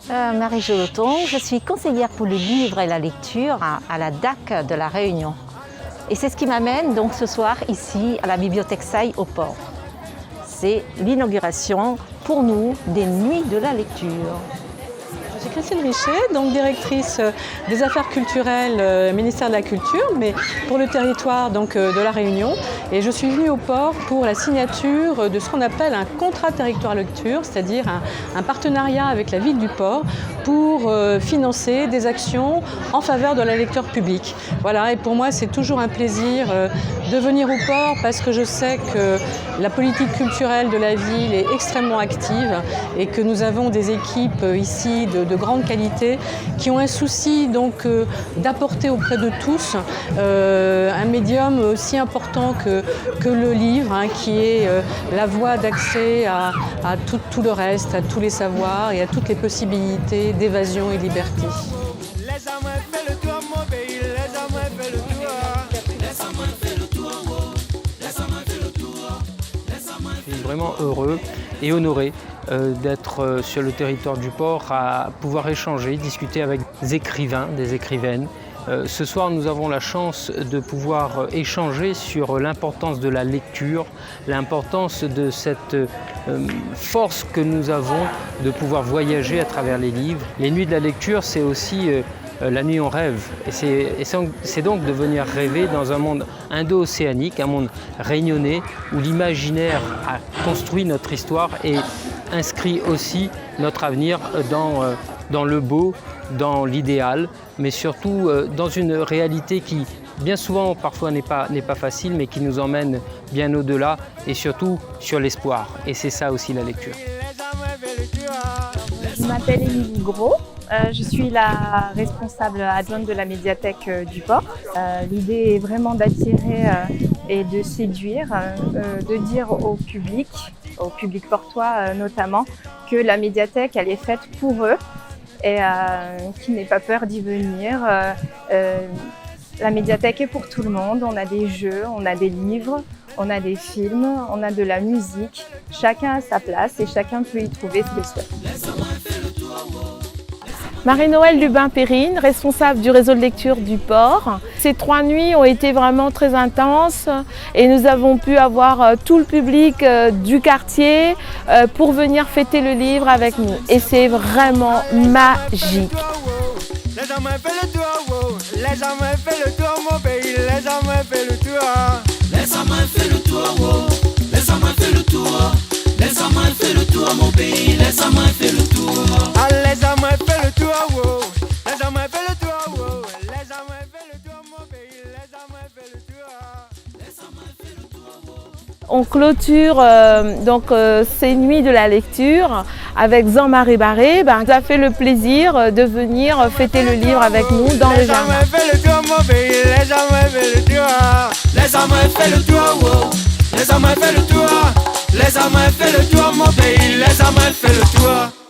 Marie Joloton, je suis conseillère pour le livre et la lecture à la DAC de La Réunion. Et c'est ce qui m'amène donc ce soir ici à la bibliothèque Saï au port. C'est l'inauguration pour nous des Nuits de la lecture. Je suis Christine Richet, donc directrice des affaires culturelles, ministère de la Culture, mais pour le territoire donc, de La Réunion. Et je suis venue au port pour la signature de ce qu'on appelle un contrat territoire lecture, c'est-à-dire un partenariat avec la ville du port pour financer des actions en faveur de la lecture publique. Voilà, et pour moi c'est toujours un plaisir de venir au port parce que je sais que la politique culturelle de la ville est extrêmement active et que nous avons des équipes ici de grande qualité qui ont un souci donc d'apporter auprès de tous un médium aussi important que le livre, hein, qui est la voie d'accès à tout le reste, à tous les savoirs et à toutes les possibilités d'évasion et de liberté. Je suis vraiment heureux et honoré d'être sur le territoire du port, à pouvoir échanger, discuter avec des écrivains, des écrivaines. Ce soir, nous avons la chance de pouvoir échanger sur l'importance de la lecture, l'importance de cette force que nous avons de pouvoir voyager à travers les livres. Les nuits de la lecture, c'est aussi la nuit on rêve. Et c'est donc de venir rêver dans un monde indo-océanique, un monde réunionnais, où l'imaginaire a construit notre histoire et inscrit aussi notre avenir dans le beau, dans l'idéal, mais surtout dans une réalité qui, bien souvent, parfois n'est pas facile, mais qui nous emmène bien au-delà et surtout sur l'espoir. Et c'est ça aussi la lecture. Je m'appelle Émilie Gros. Je suis la responsable adjointe de la médiathèque du port. L'idée est vraiment d'attirer et de séduire, de dire au public portois notamment, que la médiathèque elle est faite pour eux et qu'ils n'aient pas peur d'y venir. La médiathèque est pour tout le monde. On a des jeux, on a des livres, on a des films, on a de la musique. Chacun a sa place et chacun peut y trouver ce qu'il souhaite. Marie-Noëlle Lubin-Périne, responsable du réseau de lecture du port. Ces 3 nuits ont été vraiment très intenses et nous avons pu avoir tout le public du quartier pour venir fêter le livre avec nous. Et c'est vraiment magique. Les hommes fait le tour, les hommes fait le tour, mon pays, les hommes fait le tour. Les hommes fait le tour, les hommes fait le tour. Les hommes fait le tour, mon pays, les hommes fait le tour. Ah, les hommes fait le tour, les hommes fait le tour, les hommes fait le tour, mon pays, les hommes fait le tour. Les hommes fait le tour. On clôture ces nuits de la lecture avec Jean-Marie Barré. Ça fait le plaisir de venir fêter le livre avec nous dans le jardin. Les hommes fait le tour, mon pays, les hommes fait le tour. Les hommes fait le tour, les hommes fait le tour. Les hommes fait le tour, mon pays, les hommes fait le tour.